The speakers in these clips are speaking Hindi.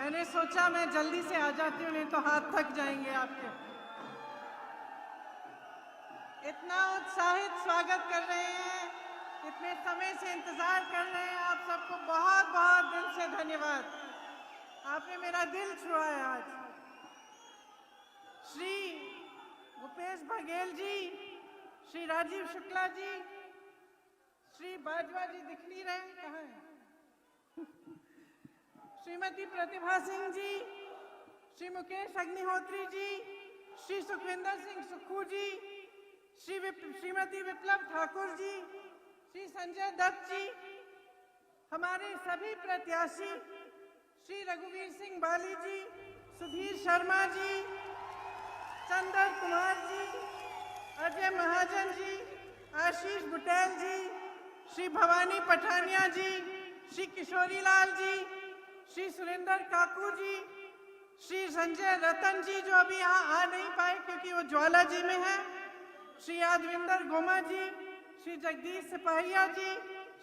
मैंने सोचा मैं जल्दी से आ जाती हूँ, नहीं तो हाथ थक जाएंगे आपके। इतना उत्साहित स्वागत कर रहे हैं, इतने समय से इंतजार कर रहे हैं, आप सबको बहुत बहुत दिल से धन्यवाद। आपने मेरा दिल छुआ है आज। श्री भूपेश बघेल जी, श्री राजीव शुक्ला जी, श्री बाजवा जी दिख नहीं रहे, कहाँ हैं? श्रीमती प्रतिभा सिंह जी, श्री मुकेश अग्निहोत्री जी, श्री सुखविंदर सिंह सुक्खू जी, श्रीमती विप्लव ठाकुर जी, श्री संजय दत्त जी, हमारे सभी प्रत्याशी श्री रघुवीर सिंह बाली जी, सुधीर शर्मा जी, चंदर कुमार जी, अजय महाजन जी, आशीष बुटेल जी, श्री भवानी पठानिया जी, श्री किशोरी लाल जी, श्री सुरेंद्र काकू जी, श्री संजय रतन जी जो अभी यहाँ आ नहीं पाए क्योंकि वो ज्वाला जी में है, श्री यादविंदर गोमा जी, श्री जगदीश सिपाहिया जी,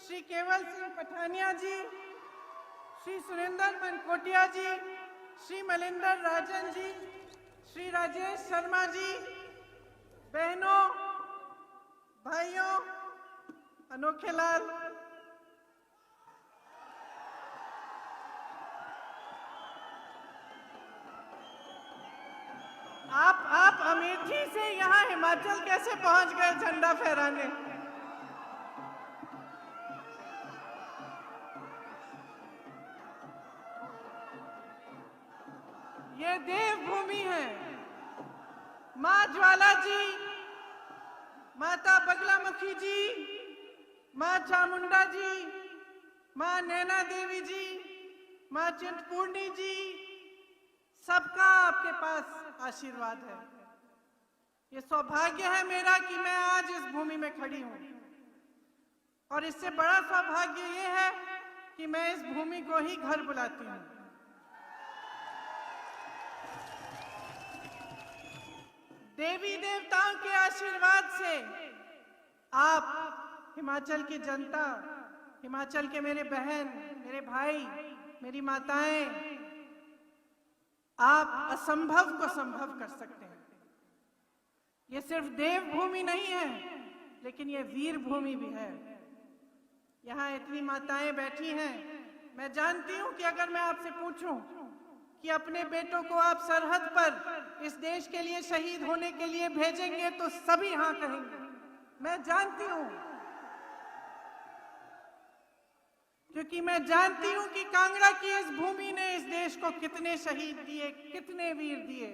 श्री केवल सिंह पठानिया जी, श्री सुरेंद्र मनकोटिया जी, श्री मलिंदर राजन जी, श्री राजेश शर्मा जी, बहनों भाइयों, अनोखे लाल, आप अमेठी से यहाँ हिमाचल कैसे पहुंच गए झंडा फहराने? ये देवभूमि है। माँ ज्वाला जी, माता बगलामुखी जी, माँ चामुंडा जी, माँ नैना देवी जी, माँ चिंतपूर्णी जी, सबका आपके पास आशीर्वाद है। ये सौभाग्य है मेरा कि मैं आज इस भूमि में खड़ी हूं, और इससे बड़ा सौभाग्य ये है कि मैं इस भूमि को ही घर बुलाती हूं। देवी देवताओं के आशीर्वाद से आप हिमाचल की जनता, हिमाचल के मेरे बहन, मेरे भाई, मेरी माताएं, आप असंभव को संभव कर सकते हैं। ये सिर्फ देवभूमि नहीं है, लेकिन ये वीर भूमि भी है। यहाँ इतनी माताएं बैठी हैं, मैं जानती हूं कि अगर मैं आपसे पूछूं कि अपने बेटों को आप सरहद पर इस देश के लिए शहीद होने के लिए भेजेंगे तो सभी हाँ कहेंगे। मैं जानती हूं, क्योंकि मैं जानती हूं कि कांगड़ा की इस भूमि ने इस देश को कितने शहीद दिए, कितने वीर दिए।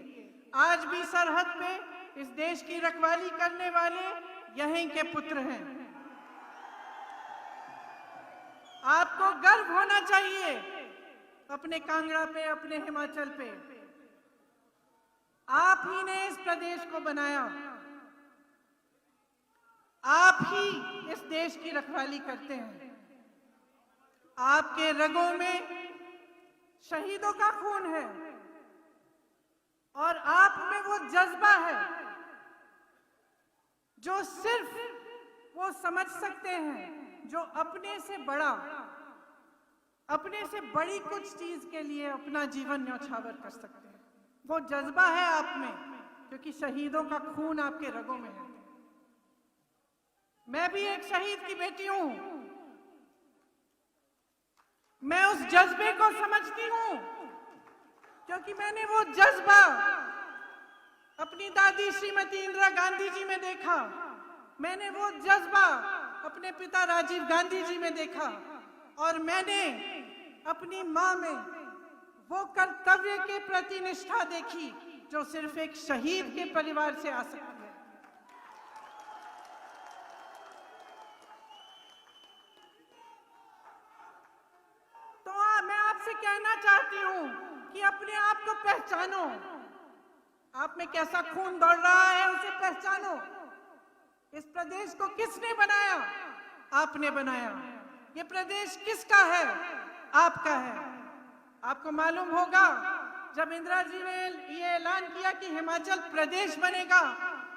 आज भी सरहद पे इस देश की रखवाली करने वाले यहीं के पुत्र हैं। आपको गर्व होना चाहिए अपने कांगड़ा पे, अपने हिमाचल पे। आप ही ने इस प्रदेश को बनाया, आप ही इस देश की रखवाली करते हैं। आपके रगों में शहीदों का खून है, और आप में वो जज्बा है जो सिर्फ वो समझ सकते हैं जो अपने से बड़ा, अपने से बड़ी कुछ चीज के लिए अपना जीवन न्यौछावर कर सकते हैं। वो जज्बा है आप में, क्योंकि शहीदों का खून आपके रगों में है। मैं भी एक शहीद की बेटी हूं। मैं उस जज्बे को समझती हूं, क्योंकि मैंने वो जज्बा अपनी दादी श्रीमती इंदिरा गांधी जी में देखा, मैंने वो जज्बा अपने पिता राजीव गांधी जी में देखा, और मैंने अपनी मां में वो कर्तव्य के प्रति निष्ठा देखी जो सिर्फ एक शहीद के परिवार से आ सकती है। तो मैं आपसे कहना चाहती हूं कि अपने आप को पहचानो। आप में कैसा खून दौड़ रहा है उसे पहचानो। इस प्रदेश को किसने बनाया? आपने बनाया। ये प्रदेश किसका है? आपका है। आपको मालूम होगा जब इंदिरा जी ने ये ऐलान किया कि हिमाचल प्रदेश बनेगा,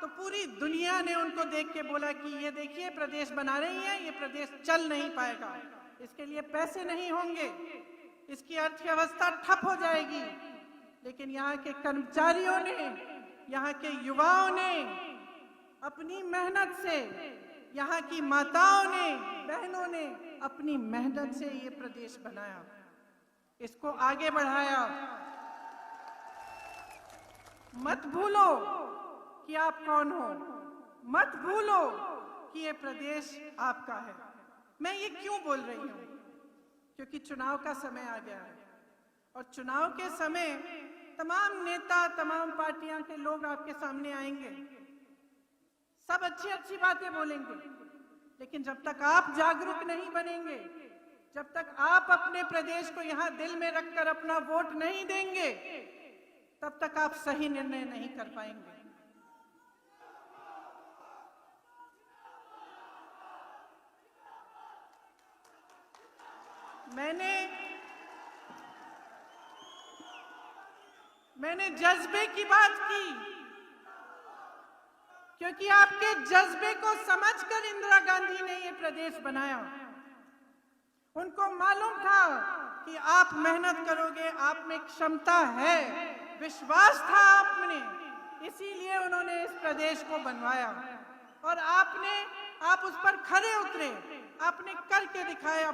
तो पूरी दुनिया ने उनको देख के बोला कि ये देखिए प्रदेश बना रही है, ये प्रदेश चल नहीं पाएगा, इसके लिए पैसे नहीं होंगे, इसकी अर्थव्यवस्था ठप हो जाएगी। लेकिन यहाँ के कर्मचारियों ने, यहाँ के युवाओं ने अपनी मेहनत से, यहाँ की माताओं ने, बहनों ने अपनी मेहनत से ये प्रदेश बनाया, इसको आगे बढ़ाया। मत भूलो कि आप कौन हो, मत भूलो कि ये प्रदेश आपका है। मैं ये क्यों बोल रही हूं? क्योंकि चुनाव का समय आ गया है और चुनाव के समय तमाम नेता, तमाम पार्टियां के लोग आपके सामने आएंगे, सब अच्छी अच्छी बातें बोलेंगे, लेकिन जब तक आप जागरूक नहीं बनेंगे, जब तक आप अपने प्रदेश को यहां दिल में रखकर अपना वोट नहीं देंगे, तब तक आप सही निर्णय नहीं कर पाएंगे। मैंने जज्बे की बात की, क्योंकि आपके जज्बे को समझकर इंदिरा गांधी ने ये प्रदेश बनाया। उनको मालूम था कि आप मेहनत करोगे, आप में क्षमता है, विश्वास था आप में, इसीलिए उन्होंने इस प्रदेश को बनवाया। और आप उस पर खरे उतरे, आपने करके दिखाया।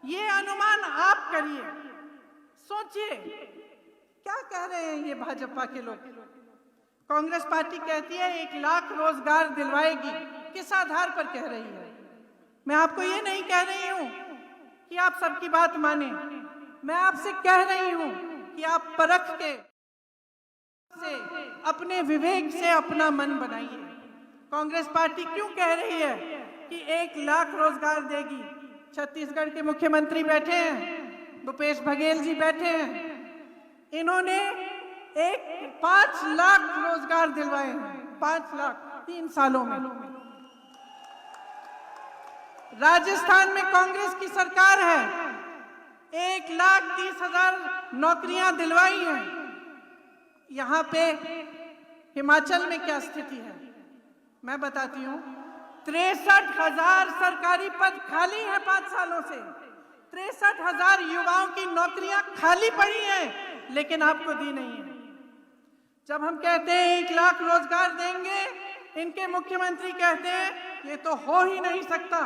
ये अनुमान आप करिए, सोचिए क्या कह रहे हैं ये भाजपा के लोग। कांग्रेस पार्टी कहती है 1 लाख रोजगार दिलवाएगी, किस आधार पर कह रही है? मैं आपको ये नहीं कह रही हूं कि आप सबकी बात माने, मैं आपसे कह रही हूं कि आप परख के से, अपने विवेक से अपना मन बनाइए। कांग्रेस पार्टी क्यों कह रही है कि 1 लाख रोजगार देगी? छत्तीसगढ़ के मुख्यमंत्री बैठे हैं, भूपेश बघेल जी बैठे हैं, इन्होंने 5 लाख रोजगार दिलवाए हैं, 5 लाख 3 सालों में। राजस्थान में कांग्रेस की सरकार है, 1,30,000 नौकरियां दिलवाई हैं। यहां पे हिमाचल में क्या स्थिति है मैं बताती हूं। 63,000 सरकारी पद खाली हैं 5 सालों से, 63,000 युवाओं की नौकरियां खाली पड़ी हैं, लेकिन आपको दी नहीं है। जब हम कहते हैं 1 लाख रोजगार देंगे, इनके मुख्यमंत्री कहते हैं ये तो हो ही नहीं सकता।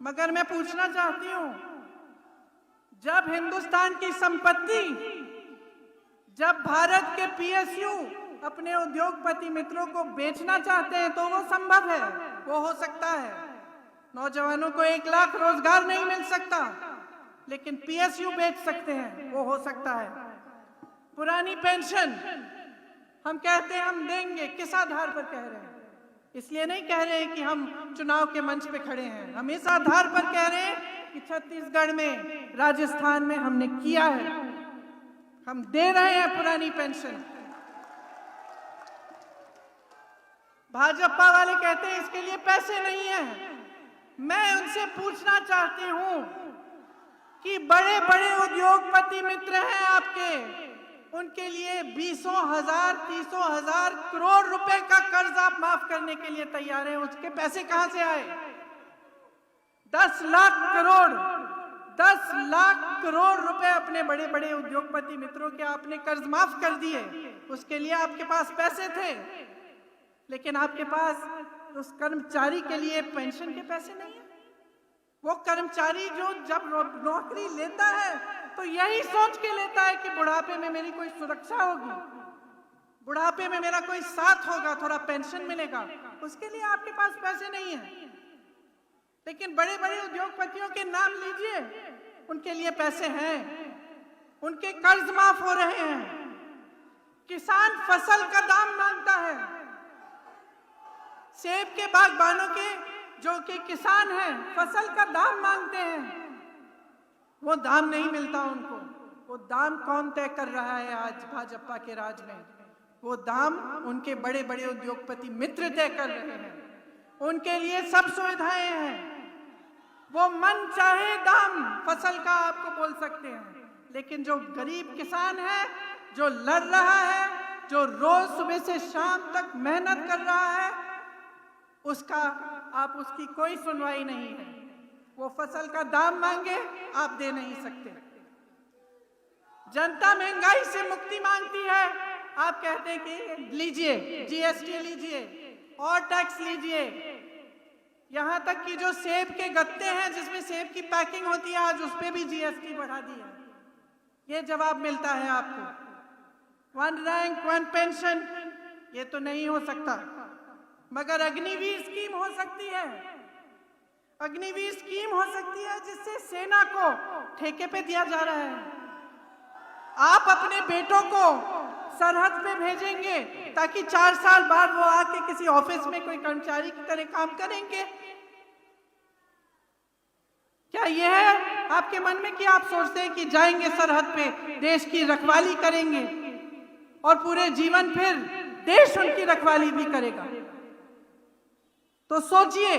मगर मैं पूछना चाहती हूं, जब हिंदुस्तान की संपत्ति, जब भारत के पीएसयू अपने उद्योगपति मित्रों को बेचना चाहते हैं तो वो संभव है, वो हो सकता है। नौजवानों को 1 लाख रोजगार नहीं मिल सकता, लेकिन पीएसयू बेच सकते हैं, वो हो सकता है। पुरानी पेंशन हम कहते हैं हम देंगे, किस आधार पर कह रहे हैं? इसलिए नहीं कह रहे हैं कि हम चुनाव के मंच पे खड़े हैं, हम इस आधार पर कह रहे हैं कि छत्तीसगढ़ में, राजस्थान में हमने किया है, हम दे रहे हैं पुरानी पेंशन। भाजपा वाले कहते हैं इसके लिए पैसे नहीं है। मैं उनसे पूछना चाहती हूं कि बड़े बड़े उद्योगपति मित्र हैं आपके, उनके लिए 20,000, 30,000 करोड़ रुपए का कर्ज आप माफ करने के लिए तैयार हैं, उसके पैसे कहां से आए? 10 लाख करोड़ रुपए अपने बड़े बड़े उद्योगपति मित्रों के आपने कर्ज माफ कर दिए, उसके लिए आपके पास पैसे थे, लेकिन आपके पास उस कर्मचारी के लिए पेंशन के पैसे नहीं है। वो कर्मचारी जो जब नौकरी लेता है तो यही सोच के लेता है कि बुढ़ापे में मेरी कोई सुरक्षा होगी, बुढ़ापे में मेरा कोई साथ होगा, थोड़ा पेंशन मिलेगा, उसके लिए आपके पास पैसे नहीं है। लेकिन बड़े बड़े उद्योगपतियों के नाम लीजिए, उनके लिए पैसे हैं, उनके कर्ज माफ हो रहे हैं। किसान फसल का दाम मांगता है, सेब के बागबानों के जो कि किसान हैं फसल का दाम मांगते हैं, वो दाम नहीं मिलता उनको। वो दाम कौन तय कर रहा है आज भाजपा के राज में? वो दाम उनके बड़े बड़े उद्योगपति मित्र तय कर रहे हैं, उनके लिए सब सुविधाएं हैं। वो मन चाहे दाम फसल का आपको बोल सकते हैं, लेकिन जो गरीब किसान है, जो लड़ रहा है, जो रोज सुबह से शाम तक मेहनत कर रहा है, उसकी कोई सुनवाई नहीं है। वो फसल का दाम मांगे, आप दे नहीं सकते। जनता महंगाई से मुक्ति मांगती है, आप कहते हैं कि लीजिए जीएसटी लीजिए और टैक्स लीजिए। यहां तक कि जो सेब के गत्ते हैं जिसमें सेब की पैकिंग होती है, आज उस पे भी जीएसटी बढ़ा दिया। ये जवाब मिलता है आपको। 1 रैंक 1 पेंशन, ये तो नहीं हो सकता, मगर अग्निवीर स्कीम हो सकती है। अग्निवीर स्कीम हो सकती है जिससे सेना को ठेके पे दिया जा रहा है। आप अपने बेटों को सरहद पे भेजेंगे ताकि 4 साल बाद वो आके किसी ऑफिस में कोई कर्मचारी की तरह काम करेंगे। क्या यह है आपके मन में कि आप सोचते हैं कि जाएंगे सरहद पे, देश की रखवाली करेंगे और पूरे जीवन फिर देश उनकी रखवाली भी करेगा? तो सोचिए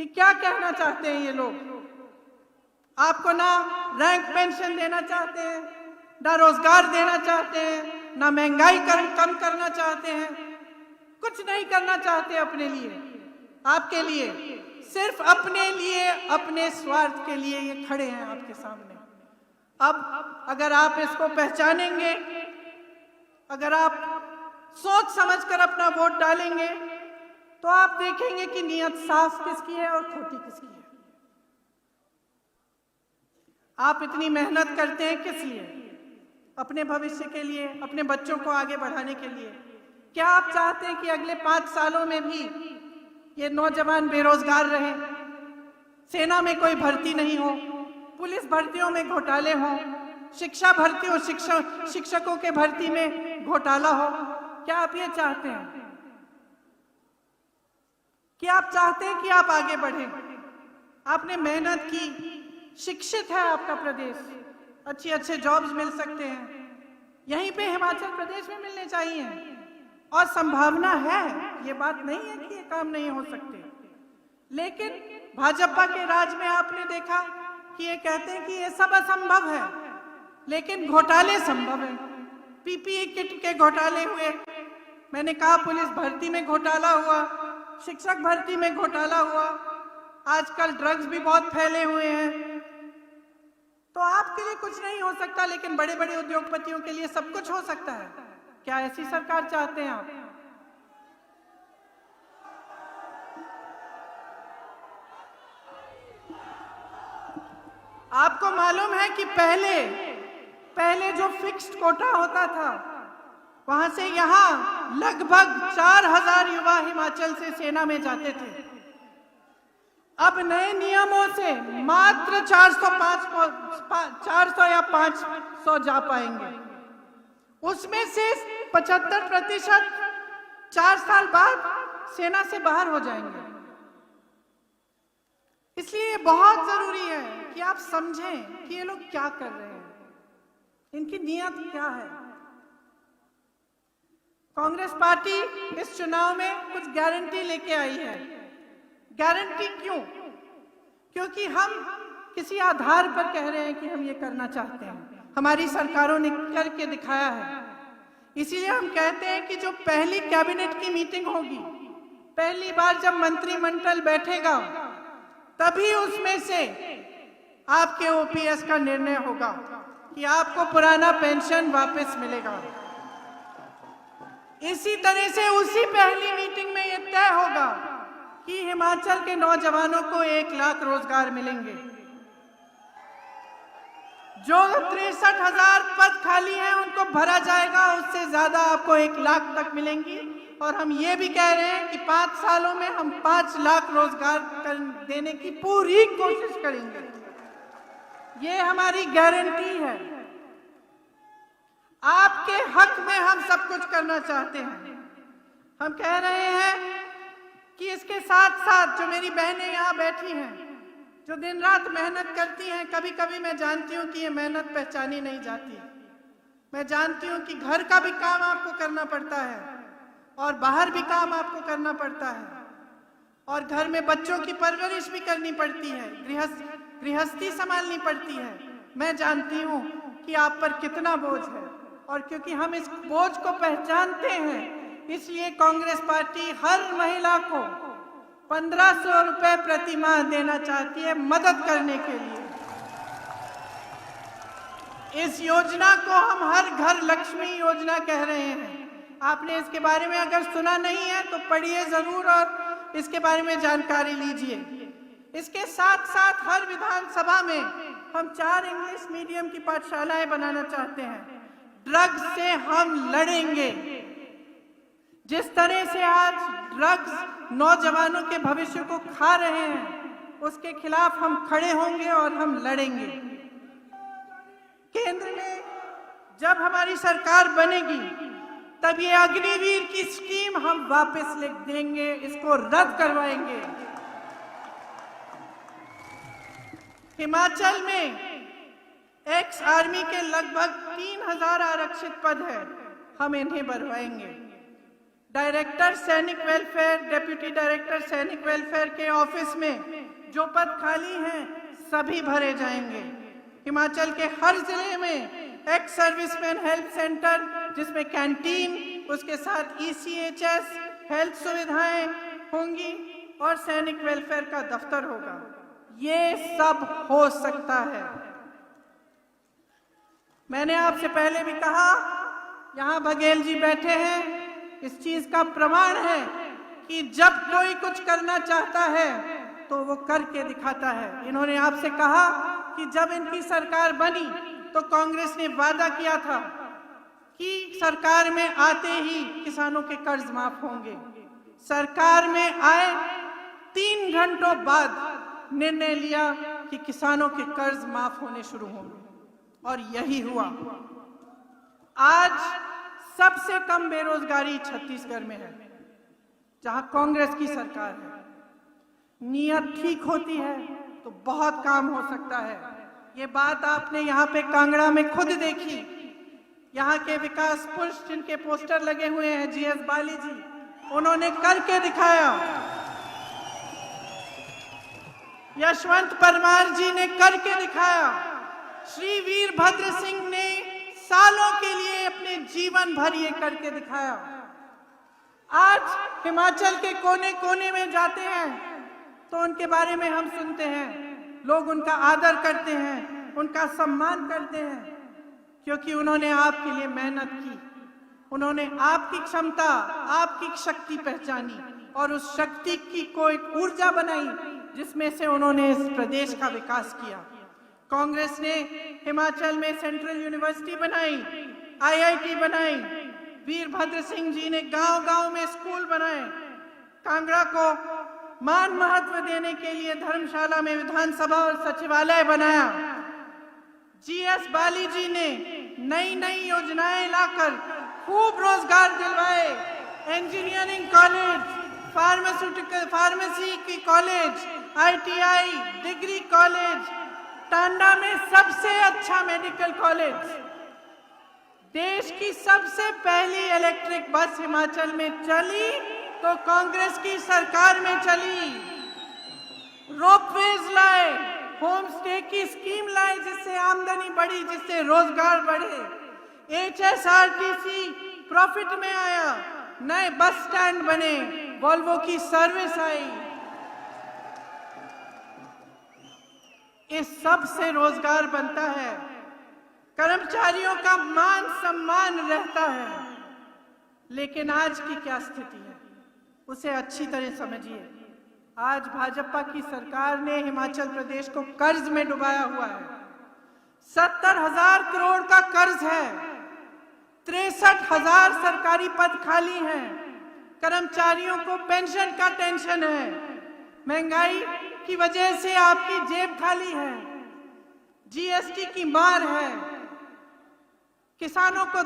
कि क्या कहना चाहते हैं ये लोग। आपको ना रैंक पेंशन देना चाहते हैं, ना रोजगार देना चाहते हैं, ना महंगाई कम करना चाहते हैं, कुछ नहीं करना चाहते अपने लिए, आपके लिए, सिर्फ अपने लिए, अपने स्वार्थ के लिए ये खड़े हैं आपके सामने। अब अगर आप इसको पहचानेंगे, अगर आप सोच समझकर अपना वोट डालेंगे, तो आप देखेंगे कि नियत साफ किसकी है और खोटी किसकी है। आप इतनी मेहनत करते हैं किस लिए? अपने भविष्य के लिए, अपने बच्चों को आगे बढ़ाने के लिए। क्या आप चाहते हैं कि अगले 5 सालों में भी ये नौजवान बेरोजगार रहे, सेना में कोई भर्ती नहीं हो, पुलिस भर्तियों में घोटाले हो, शिक्षा भर्ती हो, शिक्षकों के भर्ती में घोटाला हो? क्या आप ये चाहते हैं? क्या आप चाहते हैं कि आप आगे बढ़ें? आपने मेहनत की, शिक्षित है आपका प्रदेश, अच्छे जॉब्स मिल सकते हैं, यहीं पे हिमाचल प्रदेश में मिलने चाहिए और संभावना है। ये बात नहीं है कि ये काम नहीं हो सकते, लेकिन भाजपा के राज में आपने देखा कि ये कहते हैं कि ये सब असंभव है, लेकिन घोटाले संभव है। पीपीई किट के घोटाले हुए, मैंने कहा पुलिस भर्ती में घोटाला हुआ, शिक्षक भर्ती में घोटाला हुआ, आजकल ड्रग्स भी बहुत फैले हुए हैं। तो आपके लिए कुछ नहीं हो सकता, लेकिन बड़े बड़े उद्योगपतियों के लिए सब कुछ हो सकता है। क्या ऐसी सरकार चाहते हैं आप? आपको मालूम है कि पहले जो फिक्स्ड कोटा होता था, वहां से यहां लगभग 4000 युवा हिमाचल से सेना में जाते थे। अब नए नियमों से मात्र 400 या 500 जा पाएंगे। उसमें से 75% 4 साल बाद सेना से बाहर हो जाएंगे। इसलिए बहुत जरूरी है कि आप समझें कि ये लोग क्या कर रहे हैं, इनकी नीयत क्या है। कांग्रेस पार्टी इस चुनाव में कुछ गारंटी लेके आई है। गारंटी क्यों? क्योंकि हम किसी आधार पर कह रहे हैं कि हम ये करना चाहते हैं, हमारी सरकारों ने करके दिखाया है। इसीलिए हम कहते हैं कि जो पहली कैबिनेट की मीटिंग होगी, पहली बार जब मंत्रिमंडल बैठेगा, तभी उसमें से आपके ओपीएस का निर्णय होगा कि आपको पुराना पेंशन वापस मिलेगा। इसी तरह से उसी पहली मीटिंग में यह तय होगा कि हिमाचल के नौजवानों को 1 लाख रोजगार मिलेंगे। जो 63,000 पद खाली हैं उनको भरा जाएगा, उससे ज्यादा आपको 1 लाख तक मिलेंगी। और हम ये भी कह रहे हैं कि 5 सालों में हम 5 लाख रोजगार देने की पूरी कोशिश करेंगे। ये हमारी गारंटी है। आपके हक में हम सब कुछ करना चाहते हैं। हम कह रहे हैं कि इसके साथ साथ जो मेरी बहनें यहाँ बैठी हैं, जो दिन रात मेहनत करती हैं, कभी कभी मैं जानती हूँ कि ये मेहनत पहचानी नहीं जाती। मैं जानती हूँ कि घर का भी काम आपको करना पड़ता है और बाहर भी काम आपको करना पड़ता है, और घर में बच्चों की परवरिश भी करनी पड़ती है, गृहस्थी संभालनी पड़ती है। मैं जानती हूँ कि आप पर कितना बोझ है, और क्योंकि हम इस बोझ को पहचानते हैं, इसलिए कांग्रेस पार्टी हर महिला को 1500 रुपए प्रति माह देना चाहती है मदद करने के लिए। इस योजना को हम हर घर लक्ष्मी योजना कह रहे हैं। आपने इसके बारे में अगर सुना नहीं है तो पढ़िए जरूर और इसके बारे में जानकारी लीजिए। इसके साथ साथ हर विधानसभा में हम 4 इंग्लिश मीडियम की पाठशालाएं बनाना चाहते हैं। ड्रग्स से हम लड़ेंगे। जिस तरह से आज ड्रग्स नौजवानों के भविष्य को खा रहे हैं, उसके खिलाफ हम खड़े होंगे और हम लड़ेंगे। केंद्र में जब हमारी सरकार बनेगी तब ये अग्निवीर की स्कीम हम वापस लिख देंगे, इसको रद्द करवाएंगे। हिमाचल में एक्स आर्मी के लगभग 3000 आरक्षित पद है, हम इन्हें भरवाएंगे। डायरेक्टर सैनिक वेलफेयर, डिप्टी डायरेक्टर सैनिक वेलफेयर के ऑफिस में जो पद खाली हैं सभी भरे जाएंगे। हिमाचल के हर जिले में एक्स सर्विसमैन हेल्थ सेंटर, जिसमें कैंटीन, उसके साथ ECHS हेल्थ सुविधाएं होंगी और सैनिक वेलफेयर का दफ्तर होगा। ये सब हो सकता है। मैंने आपसे पहले भी कहा, यहाँ बघेल जी बैठे हैं, इस चीज का प्रमाण है कि जब कोई कुछ करना चाहता है तो वो करके दिखाता है। इन्होंने आपसे कहा कि जब इनकी सरकार बनी तो कांग्रेस ने वादा किया था कि सरकार में आते ही किसानों के कर्ज माफ होंगे। सरकार में आए 3 घंटों बाद निर्णय लिया कि किसानों के कर्ज माफ होने शुरू होंगे और यही हुआ। आज सबसे कम बेरोजगारी छत्तीसगढ़ में है, जहां कांग्रेस की सरकार है। नीयत ठीक होती है तो बहुत काम हो सकता है। ये बात आपने यहाँ पे कांगड़ा में खुद देखी। यहाँ के विकास पुरुष जिनके पोस्टर लगे हुए हैं, GS बाली जी, उन्होंने करके दिखाया। यशवंत परमार जी ने करके दिखाया। श्री वीरभद्र सिंह ने सालों के लिए अपने जीवन भर ये करके दिखाया। आज हिमाचल के कोने कोने में जाते हैं तो उनके बारे में हम सुनते हैं, लोग उनका आदर करते हैं, उनका सम्मान करते हैं, क्योंकि उन्होंने आपके लिए मेहनत की। उन्होंने आपकी क्षमता, आपकी शक्ति पहचानी और उस शक्ति की को एक ऊर्जा बनाई जिसमें से उन्होंने इस प्रदेश का विकास किया। कांग्रेस ने हिमाचल में सेंट्रल यूनिवर्सिटी बनाई, IIT बनाई। वीरभद्र सिंह जी ने गांव-गांव में स्कूल बनाए। कांगड़ा को मान महत्व देने के लिए धर्मशाला में विधानसभा और सचिवालय बनाया। GS बाली जी ने नई नई योजनाएं लाकर खूब रोजगार दिलवाए। इंजीनियरिंग कॉलेज, फार्मेसी की college, ITI, degree college, Tanda में सबसे अच्छा मेडिकल कॉलेज। देश की सबसे पहली इलेक्ट्रिक बस हिमाचल में चली तो कांग्रेस की सरकार में चली। रोपवेज लाए, होम स्टे की स्कीम लाए जिससे आमदनी बढ़ी, जिससे रोजगार बढ़े। HSRTC प्रॉफिट में आया, नए बस स्टैंड बने, वॉल्वो की सर्विस आई। इस सब से रोजगार बनता है, कर्मचारियों का मान सम्मान रहता है। लेकिन आज की क्या स्थिति है उसे अच्छी तरह समझिए। आज भाजपा की सरकार ने हिमाचल प्रदेश को कर्ज में डुबाया हुआ है। 70,000 करोड़ का कर्ज है। 63,000 सरकारी पद खाली हैं। कर्मचारियों को पेंशन का टेंशन है। महंगाई की वजह से आपकी जेब खाली है। GST की मार है। किसानों को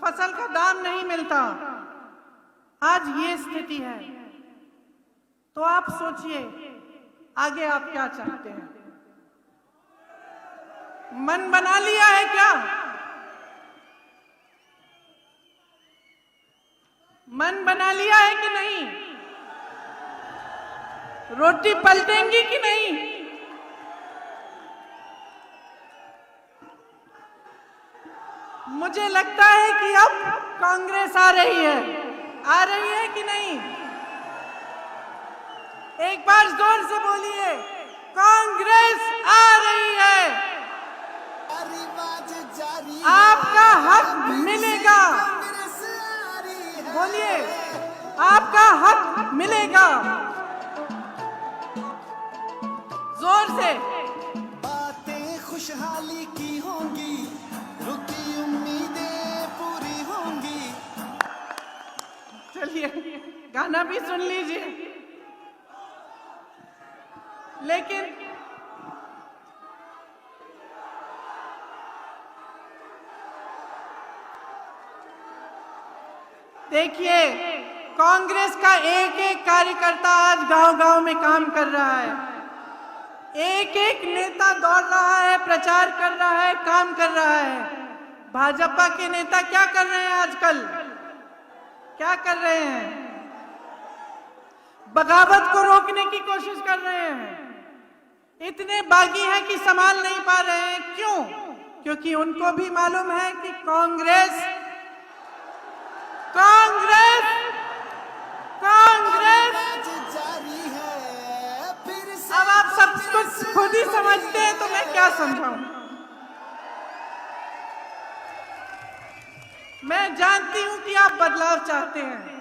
फसल का दाम नहीं मिलता। आज ये स्थिति है। तो आप सोचिए आगे आप क्या चाहते हैं? मन बना लिया है क्या? मन बना लिया है कि नहीं? रोटी पलटेंगी कि नहीं? मुझे लगता है कि अब कांग्रेस आ रही है कि नहीं? एक बार जोर से बोलिए, कांग्रेस आ रही है। आपका हक मिलेगा। बोलिए, आपका हक मिलेगा। जोर से। बातें खुशहाली की होंगी, रुकी उम्मीदें पूरी होंगी। चलिए गाना भी सुन लीजिए। लेकिन देखिए, कांग्रेस का एक एक कार्यकर्ता आज गांव-गांव में काम कर रहा है। एक एक नेता दौड़ रहा है, प्रचार कर रहा है, काम कर रहा है। भाजपा के नेता क्या कर रहे हैं आजकल? क्या कर रहे हैं? बगावत को रोकने की कोशिश कर रहे हैं। इतने बागी हैं कि संभाल नहीं पा रहे हैं। क्यों? क्योंकि उनको भी मालूम है कि कांग्रेस जारी है फिर से। अब आप सब कुछ खुद ही समझते हैं तो मैं क्या समझाऊं। मैं जानती हूं कि आप बदलाव चाहते हैं।